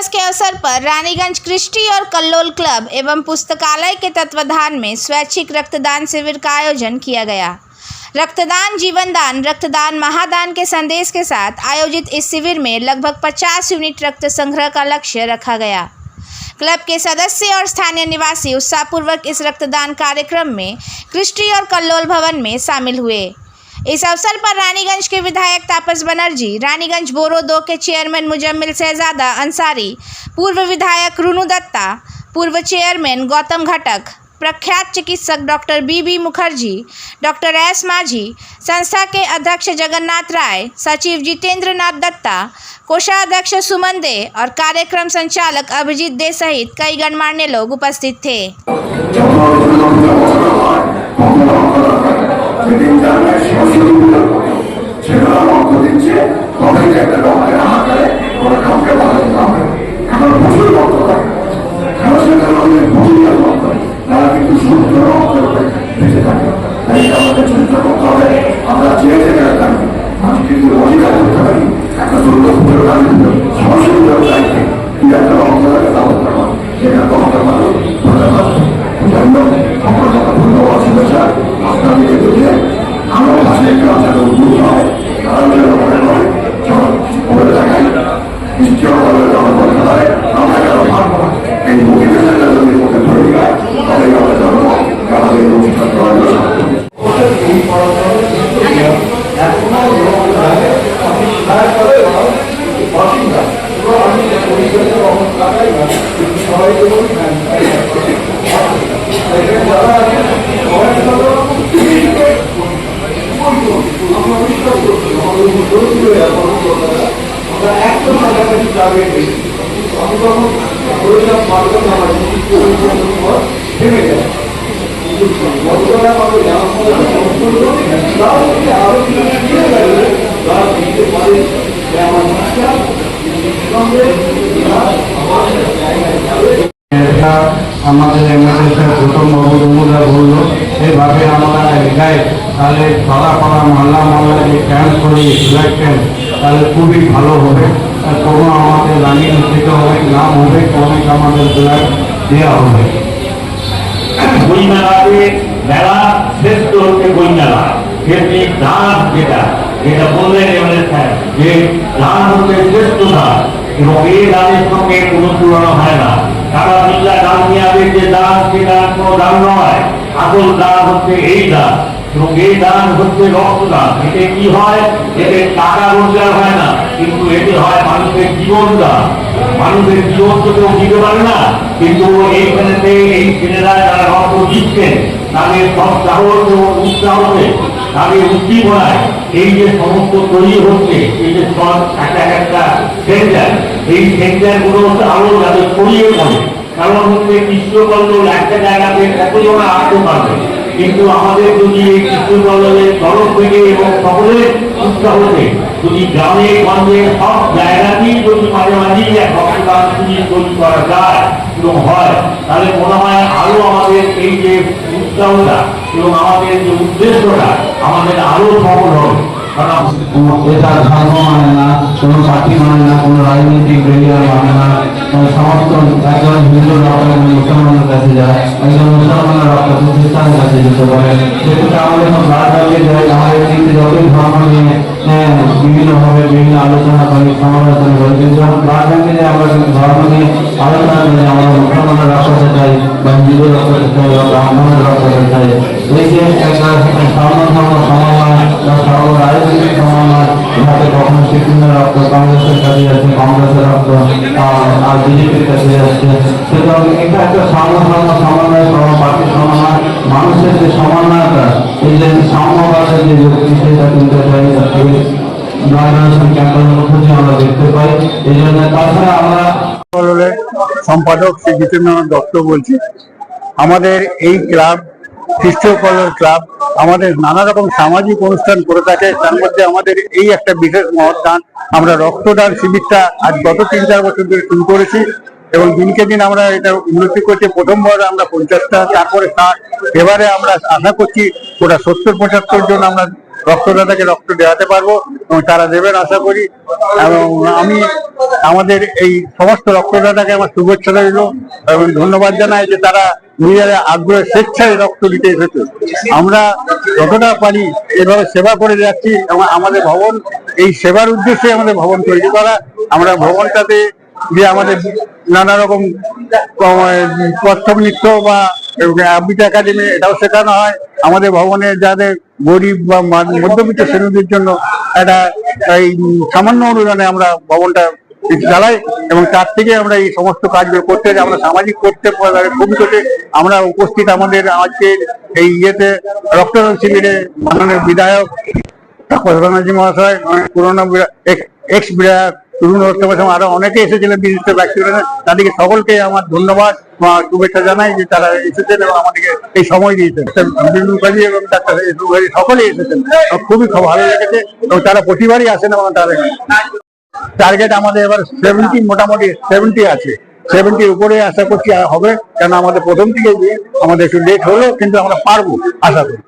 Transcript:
दिवस के अवसर पर रानीगंज कृष्टि और कल्लोल क्लब एवं पुस्तकालय के तत्वाधान में स्वैच्छिक रक्तदान शिविर का आयोजन किया गया। रक्तदान जीवनदान, रक्तदान महादान के संदेश के साथ आयोजित इस शिविर में लगभग 50 यूनिट रक्त संग्रह का लक्ष्य रखा गया। क्लब के सदस्य और स्थानीय निवासी उत्साहपूर्वक इस रक्तदान कार्यक्रम में कृष्टि और कल्लोल भवन में शामिल हुए। इस अवसर पर रानीगंज के विधायक तापस बनर्जी, रानीगंज बोरो 2 के चेयरमैन मुजम्मिल शहजादा अंसारी, पूर्व विधायक रुनु दत्ता, पूर्व चेयरमैन गौतम घटक, प्रख्यात चिकित्सक doctor B Mukherjee, doctor S Majhi, संस्था के अध्यक्ष जगन्नाथ राय, सचिव जितेंद्र नाथ दत्ता, कोषाध्यक्ष सुमन दे और कार्यक्रम संचालक अभिजीत दे सहित कई गणमान्य लोग उपस्थित थे। আমাদের এমএলএ গৌতম বাবু রুমুদা বললো এইভাবে আমরা এলাকায় তাহলে পাড়া পাড়া মহল্লা মহল্লায় যে ক্যাম্প করি ব্লাড ক্যাম্প তাহলে খুবই ভালো হবে। কোনো আমাদের রানিগঞ্জ থেকে অনেক নাম হবে, অনেক আমাদের ব্লাড দেওয়া হবে। বই মেলাতে মেলা শ্রেষ্ঠ হচ্ছে বই মেলা, সেটি দান যেটা বললেন এমএলএ স্যার যে দান হচ্ছে শ্রেষ্ঠ দান এবং এই দানের সঙ্গে কোনো তুলনা হয় না। সারা বিল্লা দান নিয়ে যে দান সেটা কোনো দান নয়, আসল দান হচ্ছে এই দান এবং এই দান হচ্ছে রক্তদান। এতে কি হয়, এতে টাকা রোজগার হয় না, কিন্তু এতে হয় মানুষের জীবন দান। মানুষের জীবন তো কেউ দিতে পারে না, কিন্তু এইখানেতে এই ছেলেরা যারা রক্ত দিচ্ছেন তাদের সব সাহস এবং উৎসাহতে তাদের উদ্দীপনায় এই যে সমস্ত তৈরি হচ্ছে, এই যে সব একটা সেন্টার, এই সেন্টারগুলো আরো যাতে ছড়িয়ে পড়ে। কারণ হচ্ছে কৃষ্ণকল্লোল একটা জায়গাতে কতজন আসতে পারবে, কিন্তু আমাদের যদি এই কৃষ্ণকল্লোলের তরফ থেকে এবং সকলের উৎসাহতে যদি গ্রামে গঞ্জে সব জায়গাতেই যদি মাঝে মাঝেই রক্তদান শিবির তৈরি করা যায় এবং হয়, তাহলে মনে হয় আরো আমাদের এই যে উৎসাহটা এবং আমাদের যে উদ্দেশ্যটা আমাদের আরো সফল হবে। এটা ধর্ম মানে না, কোনো পার্টি মানে না, কোনো রাজনৈতিক বেরিয়ার মানে না। সমস্ত একজন হিন্দু রক্ত মুসলমানের কাছে যায়, একজন মুসলমানের রক্ত খ্রিস্টানের কাছে যেতে পারে। সেক্ষেত্রে আমাদের ব্লাড ব্যাংকে যাই, আমাদের কিন্তু যতই ধর্ম নিয়ে বিভিন্নভাবে বিভিন্ন আলোচনা করি, সমালোচনা করি, কিন্তু যখন ব্লাড ব্যাংকে যাই আমরা ধর্ম নিয়ে আলোচনা করি, আমরা মুসলমানের রক্ততে চাই বা হিন্দু রক্ততে চাই বা ব্রাহ্মণের রক্ততে চাই। এই যে একটা সর্বধর্ম সমন্বয় বা সর্ব রাজনৈতিক সমন্বয়, যাতে কখনো সিপিএমের রক্ত কংগ্রেসের কাছে যাচ্ছে, কংগ্রেসের রক্ত আর বিজেপির কাছে যাচ্ছে, সুতরাং এটা একটা সর্বধর্ম সমন্বয়, সর্ব পার্টির সমন্বয়, মানুষের যে সমন্বয়তা, এই যে সাম্যবাদের যে যুক্তি সেটা কিন্তু জনগণের ক্যাম্পের মধ্যে দিয়ে আমরা দেখতে পাই। এই জন্য তাছাড়া আমরা সম্পাদক শ্রী জিতেন্দ্রনাথ দত্ত বলছি। আমাদের এই ক্লাব খ্রিস্টীয় কল্লোল ক্লাব আমাদের নানা রকম সামাজিক অনুষ্ঠান করে থাকে, তার মধ্যে আমাদের এই একটা বিশেষ মহৎদান, আমরা রক্তদান শিবিরটা আজ গত 3-4 বছর ধরে শুরু করেছি এবং দিনকে দিন আমরা এটা উন্নতি করছি। প্রথমবার আমরা 50টা, তারপরে 60, এবারে আমরা আশা করছি ওটা 70-75 জন আমরা রক্তদাতাকে রক্ত দেওয়াতে পারবো এবং তারা দেবেন আশা করি। এবং আমি আমাদের এই সমস্ত রক্তদাতাকে আমার শুভেচ্ছা রইল এবং ধন্যবাদ জানাই যে তারা নিজেরা আগ্রহে স্বেচ্ছায় রক্ত দিতে এসেছে। আমরা যতটা পারি এভাবে সেবা করে যাচ্ছি এবং আমাদের ভবন এই সেবার উদ্দেশ্যে আমাদের ভবন তৈরি করা। আমরা ভবনটাতে যে আমাদের নানা রকম কত্থক নৃত্য বা আবৃত্তি একাডেমি এটাও শেখানো হয়। আমাদের ভবনে যাদের গরিব বা মধ্যবিত্ত শ্রেণীদের জন্য একটা এই সামান্য অনুদানে আমরা ভবনটা চালাই এবং তার থেকে আমরা এই সমস্ত কাজগুলো করতে আমরা সামাজিক করতে ভবিষ্যতে আমরা উপস্থিত আমাদের আজকের এই রক্তদান শিবিরে মাননীয় বিধায়ক প্রধানমন্ত্রী মহাশয়, পুরোনো এক্স বিধায়ক তরুণ আরো অনেকে এসেছিলেন বিশিষ্ট ব্যক্তিরা, তাদেরকে সকলকে আমার ধন্যবাদ শুভেচ্ছা জানাই যে তারা এসেছেন এবং আমাদেরকে এই সময় দিয়েছেন। মুখার্জি এবং ডাক্তার মুখার্জি সকলে এসেছেন, খুবই ভালো লেগেছে এবং তারা প্রতিবারই আসেন এবং তাদের টার্গেট আমাদের এবার 70, মোটামুটি 70 আছে। 70 উপরে আশা করছি হবে, কেন আমাদের প্রথম থেকে আমাদের একটু লেট হলো কিন্তু আমরা পারবো আশা করি।